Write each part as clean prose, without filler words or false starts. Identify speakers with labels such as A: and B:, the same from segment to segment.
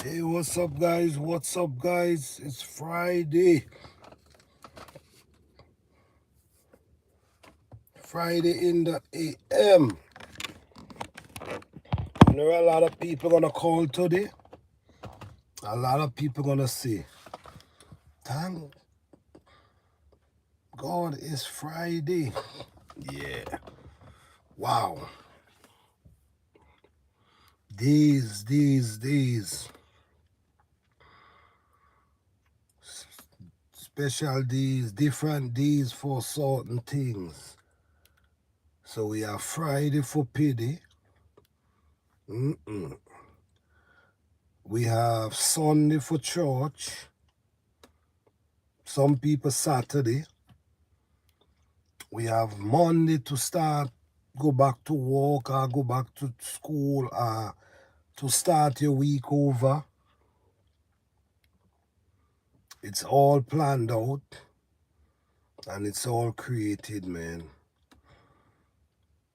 A: Hey, what's up, guys? What's up, guys? It's Friday. Friday in the AM. You know, a lot of people gonna call today. A lot of people gonna say, "Thank God it's Friday." Yeah. Wow. These. Special days, different days for certain things. So we have Friday for pity. We have Sunday for church. Some people Saturday. We have Monday to start, go back to work or go back to school or to start your week over. It's all planned out and it's all created, man.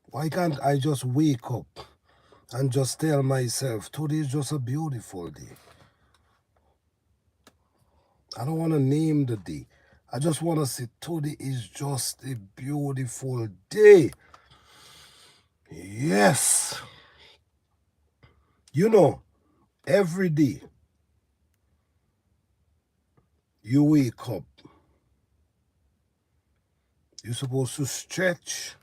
A: Why can't I just wake up and just tell myself, today is just a beautiful day? I don't want to name the day. I just want to say today is just a beautiful day. Yes. You know, every day you wake up, you're supposed to stretch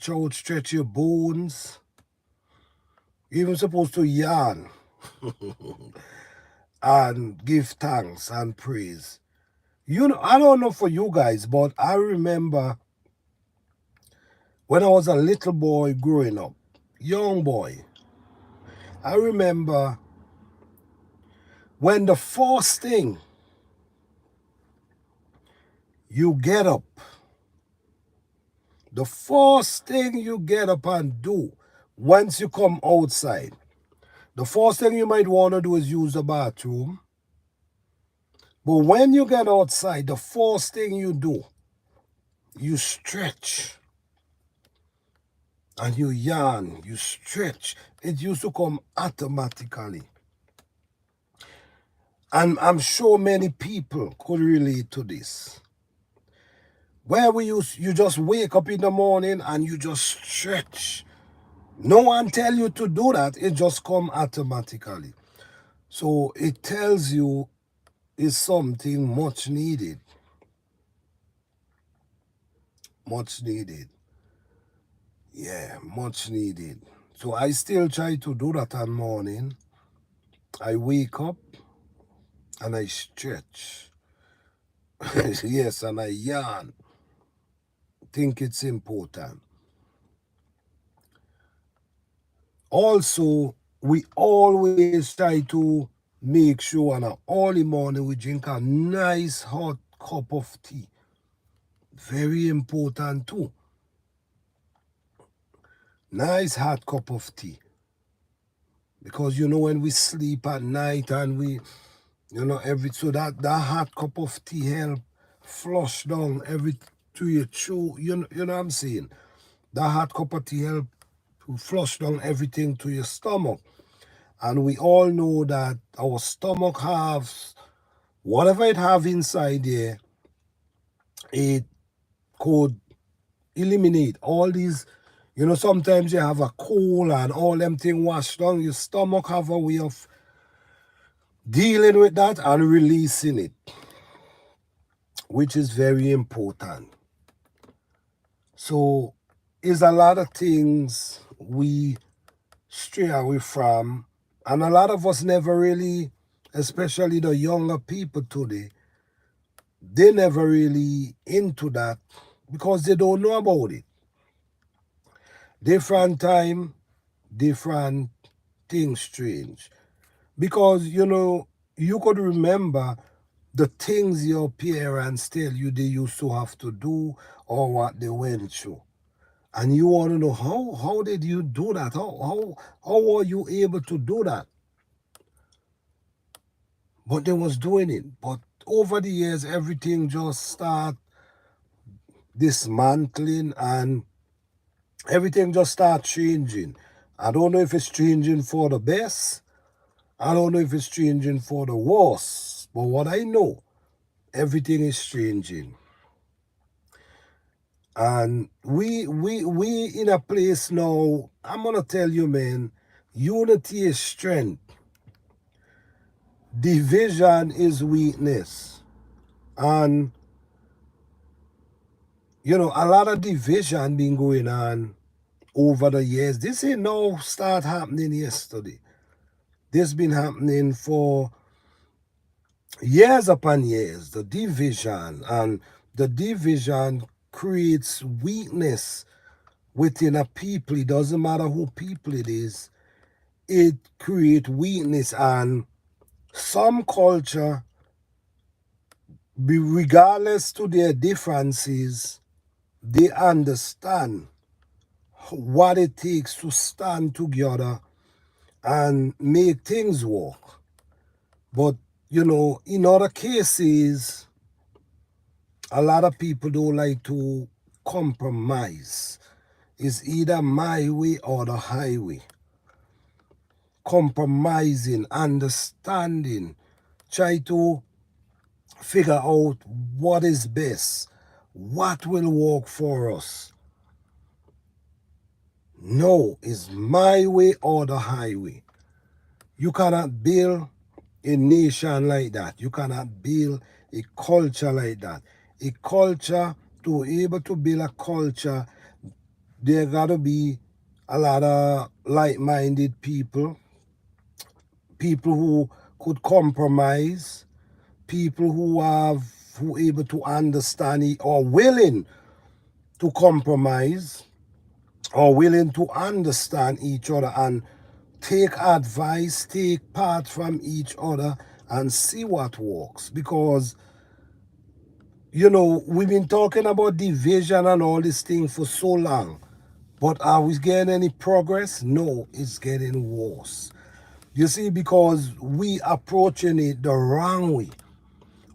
A: out, stretch your bones. You're even supposed to yawn and give thanks and praise. You know, I don't know for you guys, but I remember when I was a little boy growing up, young boy, I remember when the first thing you get up, the first thing you get up and do once you come outside, the first thing you might want to do is use the bathroom. But when you get outside, the first thing you do, you stretch and you yawn, you stretch. It used to come automatically. And I'm sure many people could relate to this. Where you just wake up in the morning and you just stretch. No one tell you to do that. It just come automatically. So it tells you it's something much needed. Much needed. Yeah, much needed. So I still try to do that on morning. I wake up and I stretch. Yes, and I yawn. Think it's important. Also, we always try to make sure on an early morning we drink a nice hot cup of tea. Very important too. Nice hot cup of tea. Because you know when we sleep at night and we, so that hot cup of tea help flush down every to your chew. You know what I'm saying? That hot cup of tea help to flush down everything to your stomach. And we all know that our stomach has whatever it have inside there, it could eliminate all these. Sometimes you have a cold and all them thing washed down. Your stomach have a way of dealing with that and releasing it, which is very important. So, is a lot of things we stray away from, and a lot of us never really, especially the younger people today, they never really into that because they don't know about it. Different time, different things strange. Because, you could remember the things your parents tell you they used to have to do or what they went through. And you want to know how did you do that? How were you able to do that? But they was doing it. But over the years, everything just start dismantling and everything just start changing. I don't know if it's changing for the best. I don't know if it's changing for the worse. But what I know, everything is changing. And we in a place now, I'm gonna tell you, man, unity is strength. Division is weakness. And a lot of division been going on over the years. This ain't no start happening yesterday. This been happening for years upon years. The division creates weakness within a people. It doesn't matter who people it is. It creates weakness, and some culture, regardless to their differences, they understand what it takes to stand together and make things work. But, in other cases, a lot of people don't like to compromise. It's either my way or the highway. Compromising, understanding, try to figure out what is best, what will work for us. No, it's my way or the highway. You cannot build a nation like that. You cannot build a culture like that. A culture, to be able to build a culture, there got to be a lot of like-minded people, people who could compromise, people who able to understand it, or willing to compromise, or willing to understand each other and take advice, take part from each other and see what works. Because, we've been talking about division and all this thing for so long. But are we getting any progress? No, it's getting worse. You see, because we approaching it the wrong way.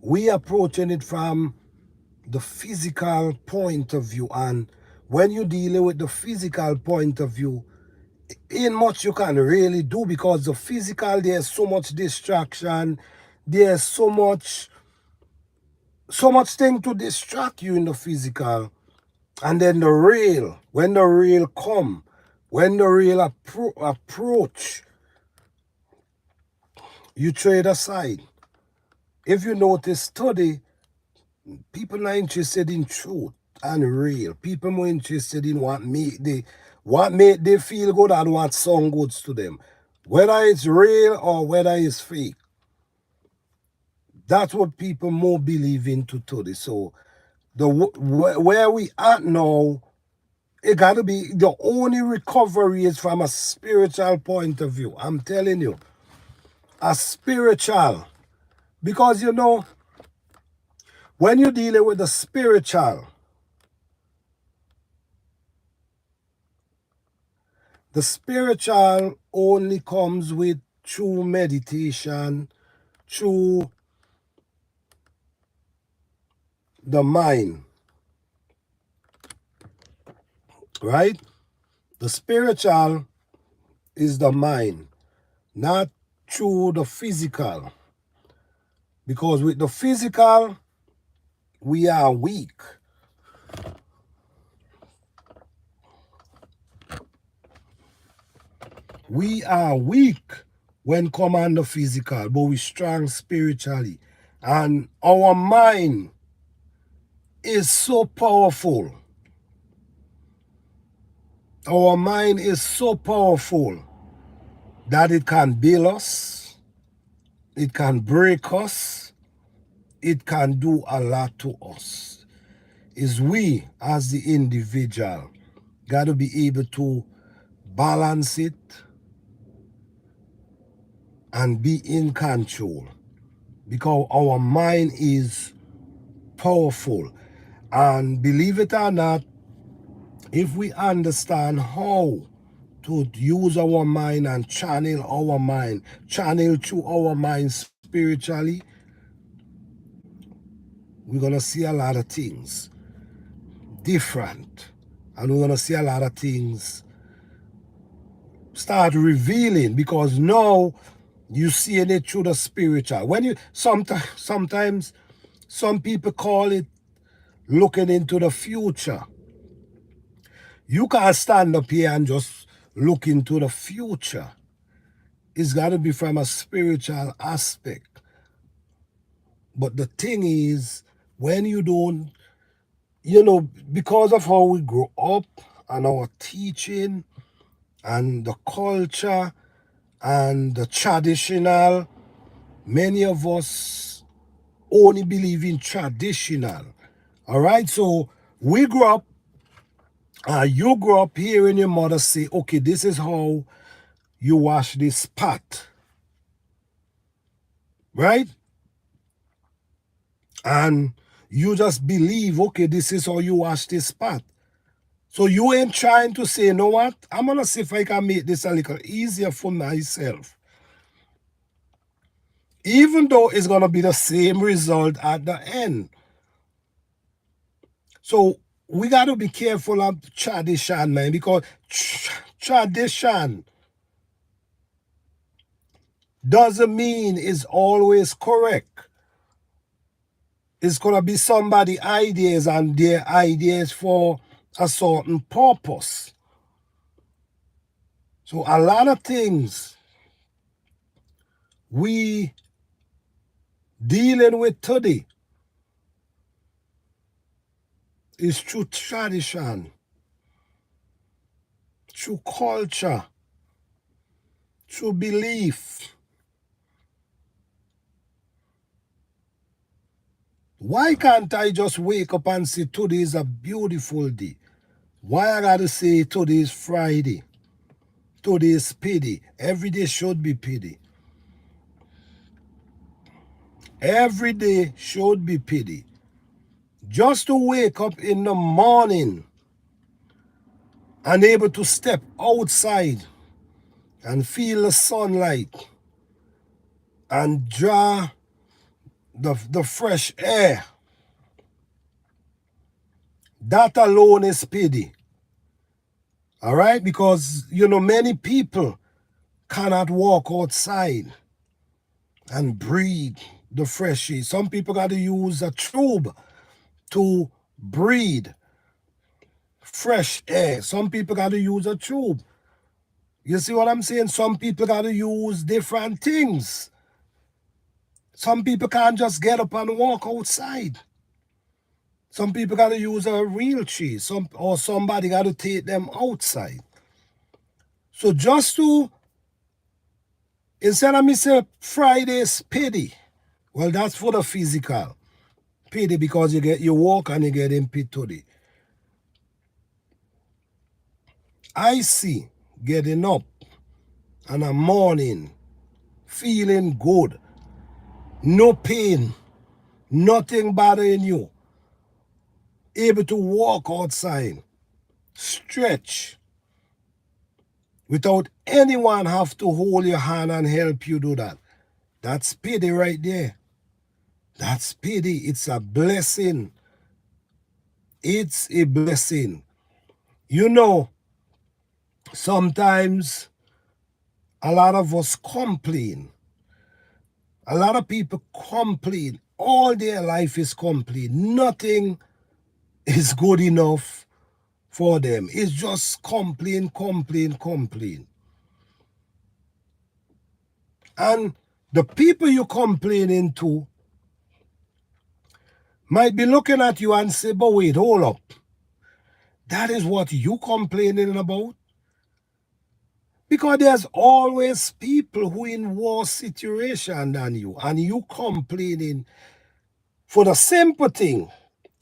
A: We approaching it from the physical point of view. And when you're dealing with the physical point of view, ain't much you can really do, because the physical, there's so much distraction, there's so much thing to distract you in the physical. And then the real, when the real come, when the real approach, you trade aside. If you notice, study, people not interested in truth and real. People more interested in what make they feel good and what sound good to them. Whether it's real or whether it's fake. That's what people more believe in today. So where we at now, it got to be, the only recovery is from a spiritual point of view. I'm telling you, a spiritual. Because when you're dealing with the spiritual only comes with true meditation, through the mind, right? The spiritual is the mind, not through the physical. Because with the physical, we are weak. We are weak when come on the physical, but we strong spiritually. And our mind is so powerful. Our mind is so powerful that it can build us, it can break us, it can do a lot to us. It's we as the individual got to be able to balance it and be in control, because our mind is powerful. And believe it or not, if we understand how to use our mind and channel through our mind spiritually, we're going to see a lot of things different. And we're going to see a lot of things start revealing, because now you seeing it through the spiritual. When you sometimes some people call it looking into the future. You can't stand up here and just look into the future. It's got to be from a spiritual aspect. But the thing is, when you don't, because of how we grow up and our teaching and the culture and the traditional, many of us only believe in traditional. All right, so we grew up, you grew up hearing your mother say, okay, this is how you wash this pot, right? And you just believe, okay, this is how you wash this pot. So you ain't trying to say, you know what? I'm going to see if I can make this a little easier for myself. Even though it's going to be the same result at the end. So we got to be careful of tradition, man, because tradition doesn't mean it's always correct. It's going to be somebody's ideas and their ideas for a certain purpose. So a lot of things we dealing with today is through tradition, through culture, through belief. Why can't I just wake up and say today is a beautiful day? Why I gotta say today is Friday? Today is pity. Every day should be pity. Every day should be pity. Just to wake up in the morning and able to step outside and feel the sunlight and draw the fresh air. That alone is pity. All right? Because, many people cannot walk outside and breathe the fresh air. Some people got to use a tube to breathe fresh air. Some people got to use a tube. You see what I'm saying? Some people got to use different things. Some people can't just get up and walk outside. Some people got to use a wheelchair. Or somebody got to take them outside. So just to, instead of me say Friday's pity, well, that's for the physical. Pity because you walk and you get in pit today. I see getting up in the morning, feeling good, no pain, nothing bothering you, able to walk outside, stretch, without anyone have to hold your hand and help you do that. That's pity right there. That's pity. It's a blessing. It's a blessing. Sometimes a lot of us complain. A lot of people complain. All their life is complain. Nothing is good enough for them. It's just complain, complain, complain. And the people you're complaining to might be looking at you and say, but wait, hold up. That is what you complaining about? Because there's always people who in worse situation than you, and you complaining for the simple thing.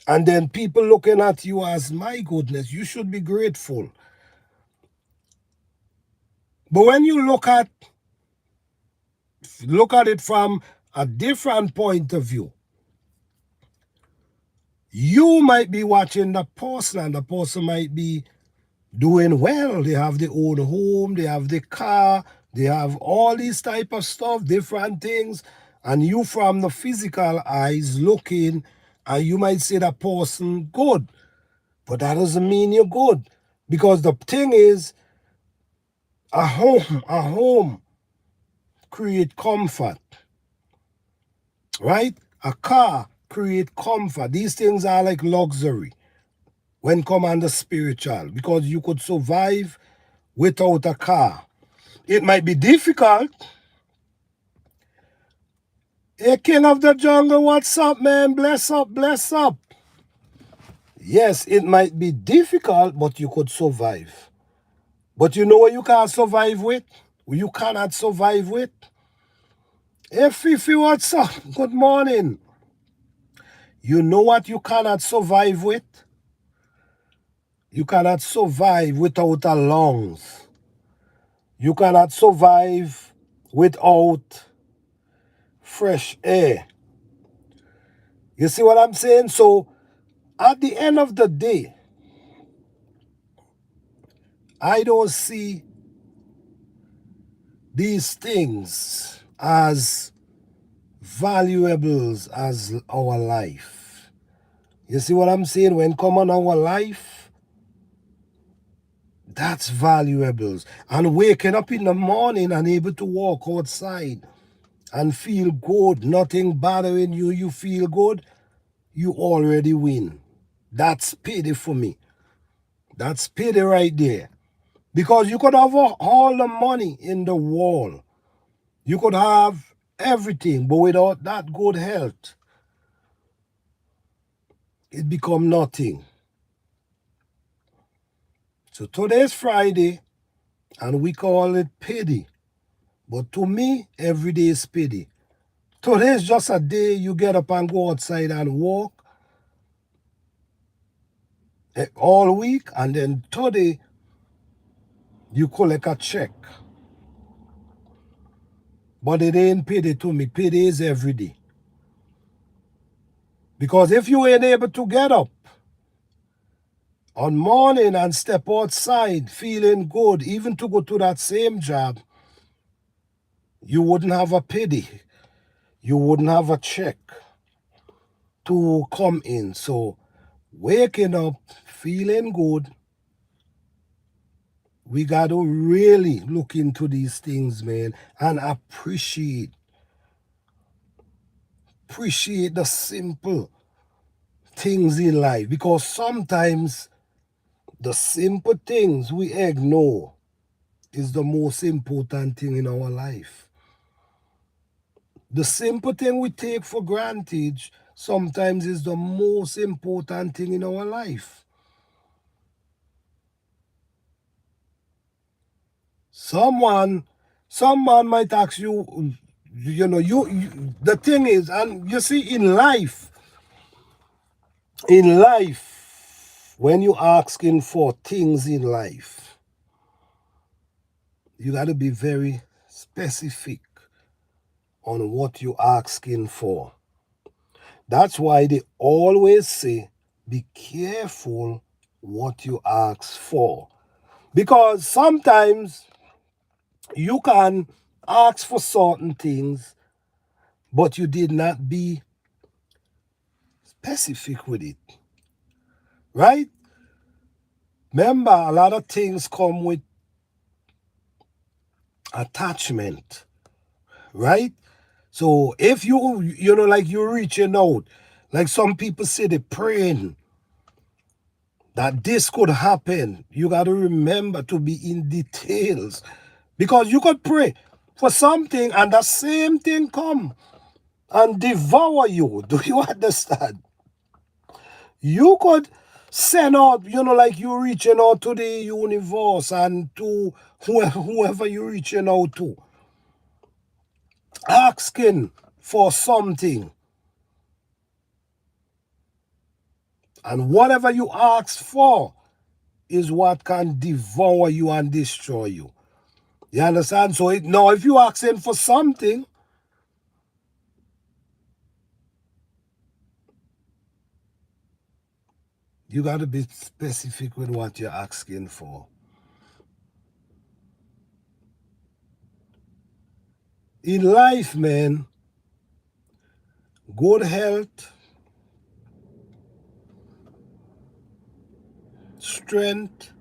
A: And then people looking at you as, my goodness, you should be grateful. But when you look at it from a different point of view, you might be watching the person and the person might be doing well. They have their own home, they have the car, they have all these type of stuff, different things. And you from the physical eyes looking, and you might say that person good. But that doesn't mean you're good. Because the thing is, A home create comfort, right? A car create comfort. These things are like luxury when come under spiritual, because you could survive without a car. It might be difficult. Hey, King of the Jungle, what's up, man? Bless up, bless up. Yes, it might be difficult, but you could survive. But you know what you can't survive with? You cannot survive with? Hey, Fifi, what's up? Good morning. You know what you cannot survive with? You cannot survive without a lungs. You cannot survive without fresh air. You see what I'm saying? So at the end of the day, I don't see these things as valuables as our life. You see what I'm saying? When come on our life, that's valuables. And waking up in the morning and able to walk outside and feel good, nothing bothering you, you feel good, you already win. That's pity for me. That's pity right there. Because you could have all the money in the world. You could have everything, but without that good health, it become nothing. So today's Friday, and we call it pity. But to me, every day is pity. Today's just a day you get up and go outside and walk all week, and then today you collect a check. But it ain't pity to me. Pity is every day. Because if you ain't able to get up on morning and step outside feeling good, even to go to that same job, you wouldn't have a pity. You wouldn't have a check to come in. So waking up, feeling good, we got to really look into these things, man, and appreciate the simple things in life, because sometimes the simple things we ignore is the most important thing in our life. The simple thing we take for granted sometimes is the most important thing in our life. Someone might ask you, the thing is, and you see in life, when you asking for things in life, you got to be very specific on what you asking for. That's why they always say, be careful what you ask for. Because sometimes you can ask for certain things, but you did not be specific with it. Right? Remember, a lot of things come with attachment. Right? So if like you're reaching out, like some people say they're praying that this could happen, you got to remember to be in details. Because you could pray for something and the same thing come and devour you. Do you understand? You could send out, like you reaching out to the universe and to whoever you're reaching out to, asking for something. And whatever you ask for is what can devour you and destroy you. You understand? So now if you're asking for something, you got to be specific with what you're asking for. In life, man, good health, strength,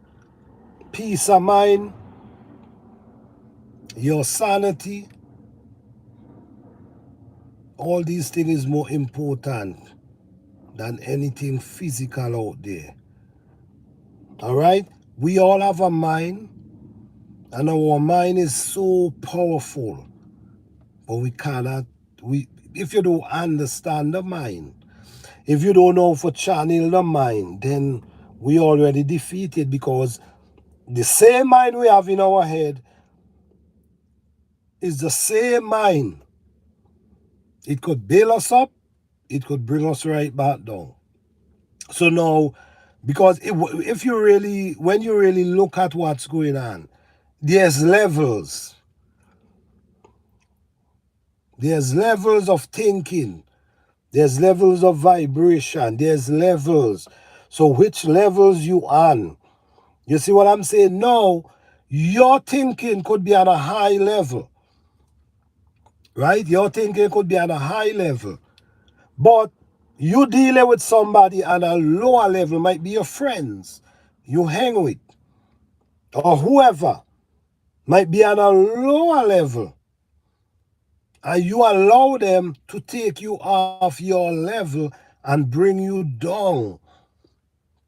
A: peace of mind, your sanity, all these things is more important than anything physical out there. All right? We all have a mind, and our mind is so powerful, but we cannot, if you don't understand the mind, if you don't know how to channel the mind, then we already defeated, because the same mind we have in our head is the same mind. It could build us up, it could bring us right back down. So now, because if you really, when you really look at what's going on, there's levels. There's levels of thinking. There's levels of vibration. There's levels. So which levels you on? You see what I'm saying? Now, your thinking could be on a high level, right? Your thinking could be on a high level. But you dealing with somebody on a lower level, might be your friends you hang with, or whoever, might be on a lower level. And you allow them to take you off your level and bring you down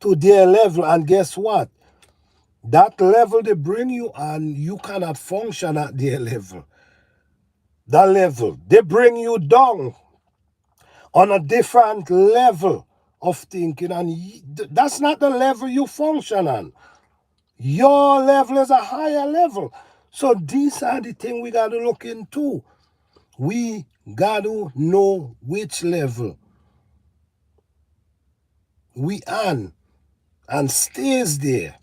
A: to their level. And guess what? That level they bring you on, you cannot function at their level. That level, they bring you down on a different level of thinking, and that's not the level you function on. Your level is a higher level. So these are the things we got to look into. We got to know which level we on and stays there,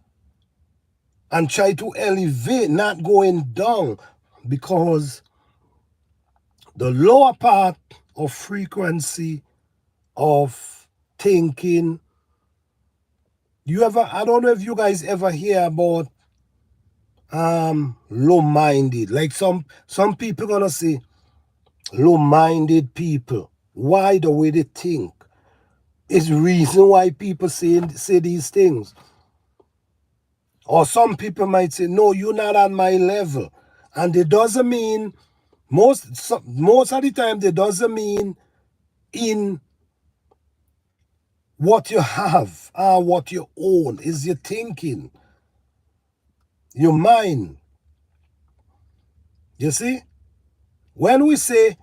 A: and try to elevate, not going down, because the lower part of frequency of thinking, I don't know if you guys ever hear about low-minded. Like some people gonna say low-minded people. Why? The way they think. It's reason why people say these things. Or some people might say, no, you're not on my level. And it doesn't mean, most of the time, it doesn't mean in what you have or what you own. Is your thinking, your mind. You see? When we say,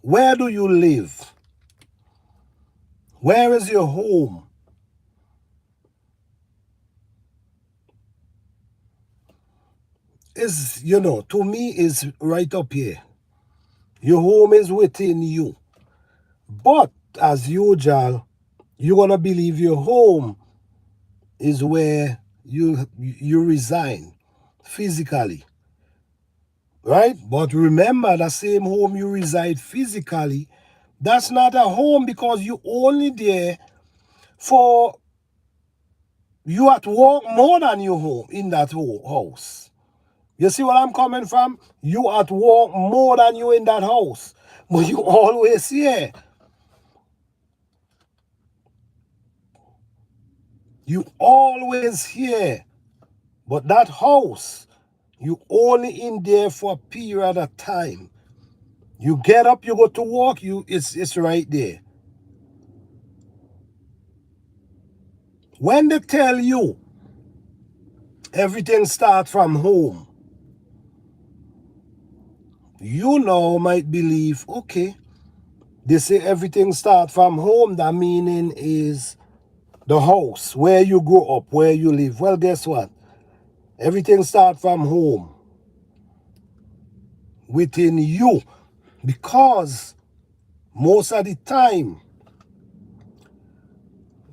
A: where do you live? Where is your home? Is, to me, is right up here. Your home is within you. But as usual, you're gonna believe your home is where you reside physically. Right? But remember, the same home you reside physically, that's not a home, because you only there for, you at work more than your home in that house. You see what I'm coming from? You at work more than you in that house. But you always here. You always here. But that house, you only in there for a period of time. You get up, you go to work, it's right there. When they tell you everything starts from home, you now might believe, okay, they say everything starts from home, that meaning is the house, where you grow up, where you live. Well, guess what? Everything starts from home, within you, because most of the time,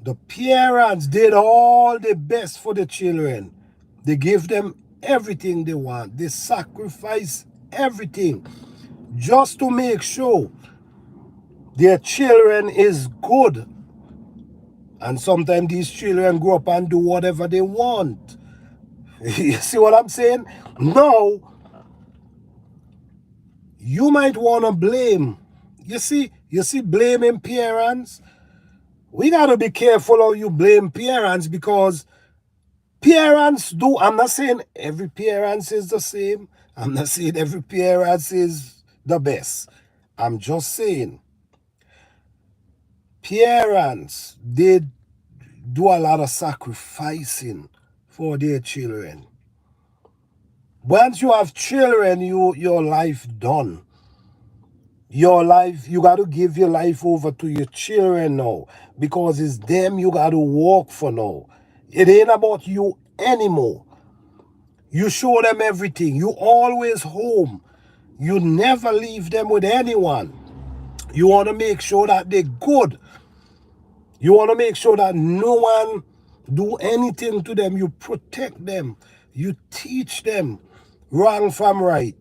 A: the parents did all the best for the children. They give them everything they want. They sacrifice everything just to make sure their children is good. And sometimes these children grow up and do whatever they want. You see what I'm saying? Now, you might want to blame. You see blaming parents. We got to be careful how you blame parents, because parents do, I'm not saying every parent is the same. I'm not saying every parent is the best. I'm just saying parents, they do a lot of sacrificing for their children. Once you have children, your life done. Your life, you got to give your life over to your children now because it's them you got to work for now. It ain't about you anymore. You show them everything. You always home. You never leave them with anyone. You want to make sure that they're good. You want to make sure that no one do anything to them. You protect them. You teach them wrong from right.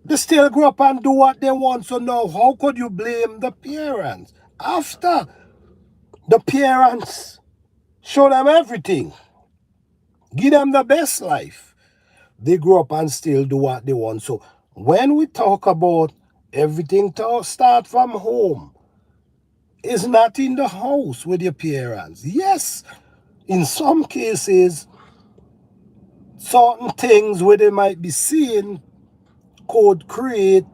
A: They still grow up and do what they want. So now, how could you blame the parents? After the parents show them everything, give them the best life, they grow up and still do what they want. So when we talk about everything to start from home, it's not in the house with your parents. Yes, in some cases, certain things where they might be seeing could create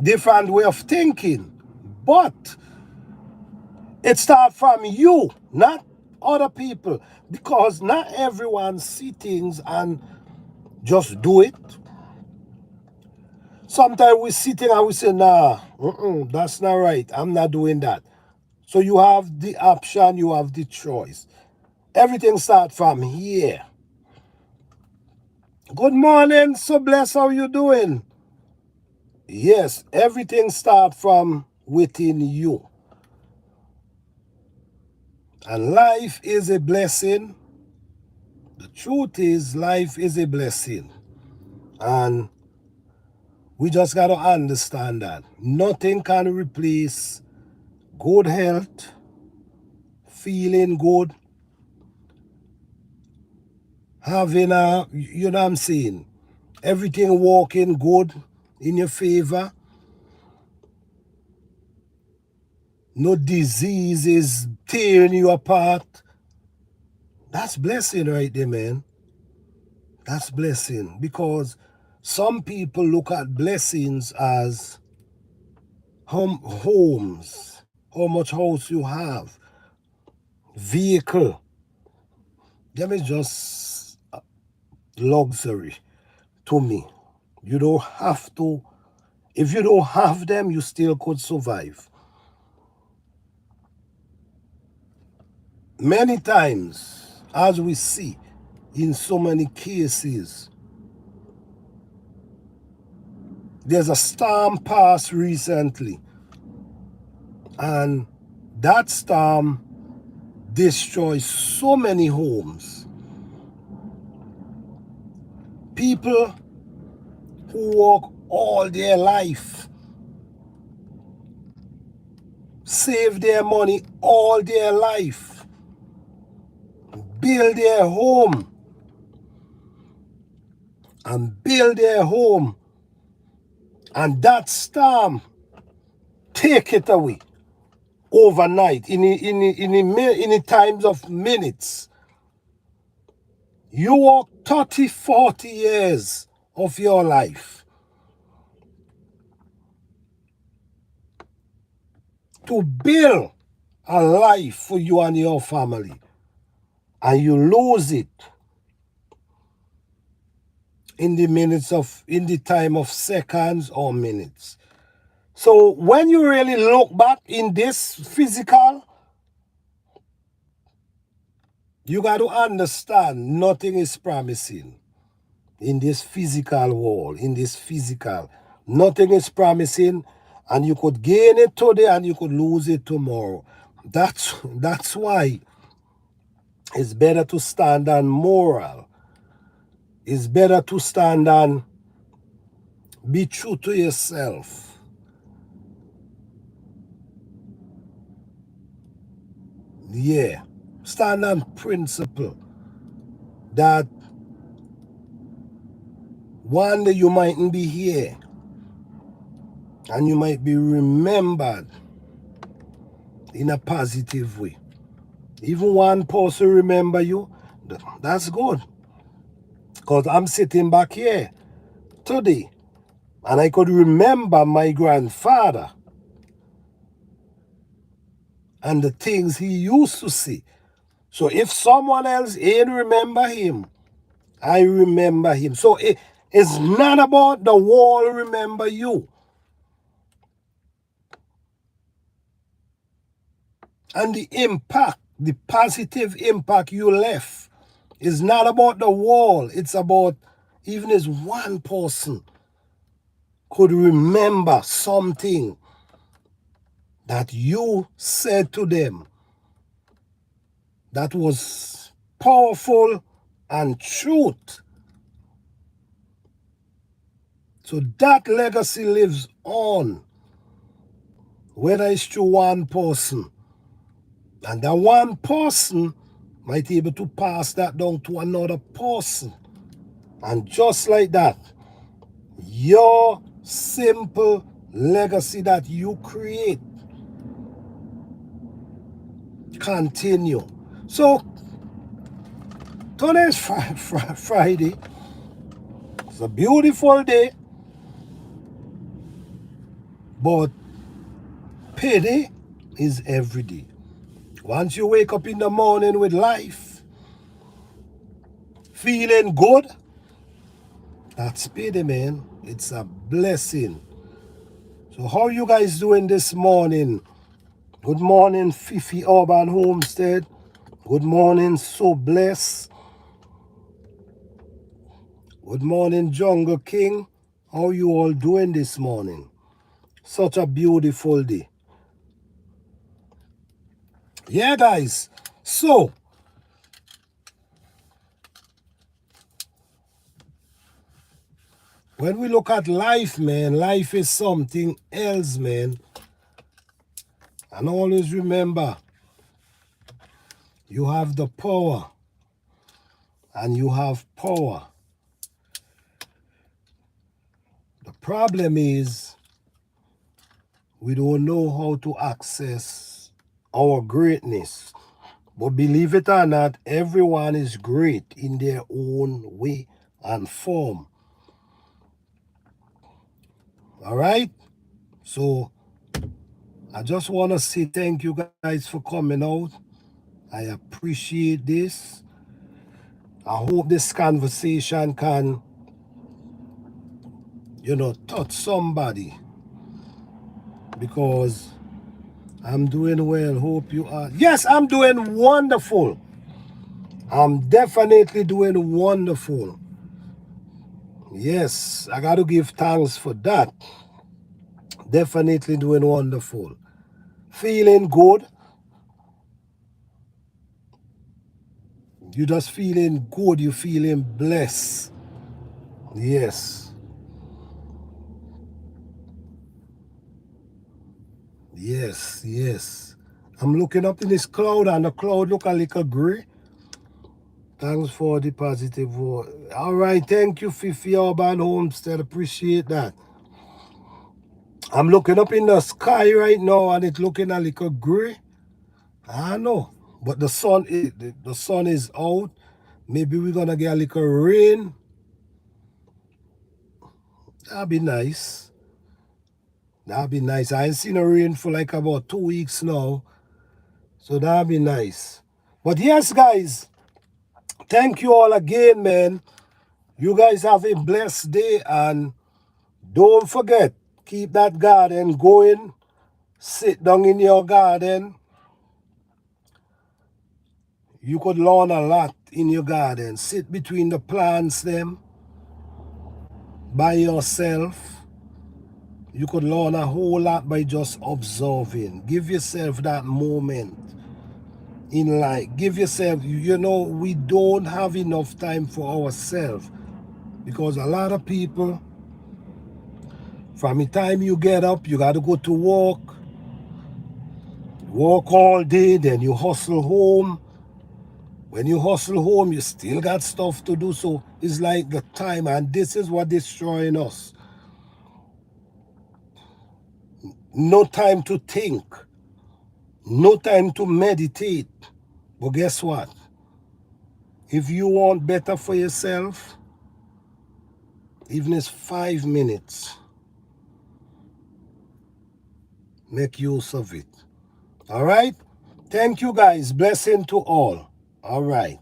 A: different way of thinking. But it starts from you, not other people. Because not everyone see things and just do it. Sometimes we sitting and we say, nah, that's not right. I'm not doing that. So you have the option, you have the choice. Everything starts from here. Good morning, so bless, how you doing? Yes, everything starts from within you. And life is a blessing. The truth is, life is a blessing. And we just got to understand that nothing can replace good health, feeling good, having you know what I'm saying, everything working good in your favor. No disease is tearing you apart. That's blessing right there, man. That's blessing. Because some people look at blessings as homes, how much house you have, vehicle. Them is just luxury to me. You don't have to, if you don't have them, you still could survive. Many times, as we see in so many cases, there's a storm passed recently, and that storm destroys so many homes. People who work all their life, save their money all their life, build their home, and build their home, and that storm take it away overnight in the times of minutes. You work 30, 40 years of your life to build a life for you and your family, and you lose it in the time of seconds or minutes. So when you really look back in this physical, you got to understand nothing is promising in this physical world, in this physical. Nothing is promising, and you could gain it today and you could lose it tomorrow. That's why it's better to stand on moral. It's better to stand on be true to yourself. Yeah. Stand on principle that one day you mightn't be here and you might be remembered in a positive way. Even one person remember you, that's good. Because I'm sitting back here today and I could remember my grandfather and the things he used to see. So if someone else ain't remember him, I remember him. So it's not about the wall remember you. And the impact, the positive impact you left is not about the wall. It's about even as one person could remember something that you said to them that was powerful and truth. So that legacy lives on, whether it's through one person. And that one person might be able to pass that down to another person. And just like that, your simple legacy that you create continue. So today's Friday. It's a beautiful day, but payday is every day. Once you wake up in the morning with life, feeling good, that's payday, man. It's a blessing. So how you guys doing this morning? Good morning, Fifi Urban Homestead. Good morning, So Bless. Good morning, Jungle King. How you all doing this morning? Such a beautiful day. Yeah, guys. So, when we look at life, man, life is something else, man. And always remember, you have the power. And you have power. The problem is, we don't know how to access our greatness. But believe it or not, everyone is great in their own way and form. All right? So, I just want to say thank you guys for coming out. I appreciate this. I hope this conversation can, touch somebody. Because I'm doing well. Hope you are. Yes, I'm doing wonderful. I'm definitely doing wonderful. Yes, I got to give thanks for that. Definitely doing wonderful. Feeling good. You just feeling good. You feeling blessed. Yes. Yes, yes. I'm looking up in this cloud and the cloud look a little gray. Thanks for the positive word. All right, thank you, Fifi Urban Homestead. Appreciate that. I'm looking up in the sky right now and it's looking a little gray. I know. But the sun is out. Maybe we're gonna get a little rain. That'll be nice. That'll be nice. I ain't seen a rain for like about 2 weeks now. So that'll be nice. But yes, guys, thank you all again, man. You guys have a blessed day and don't forget, keep that garden going. Sit down in your garden. You could learn a lot in your garden. Sit between the plants them by yourself. You could learn a whole lot by just observing. Give yourself that moment in life. Give yourself, we don't have enough time for ourselves. Because a lot of people, from the time you get up, you got to go to work. Work all day, then you hustle home. When you hustle home, you still got stuff to do. So it's like the time, and this is what destroying us. No time to think. No time to meditate. But guess what? If you want better for yourself, Even if it's 5 minutes, make use of it. All right? Thank you, guys. Blessing to all. All right.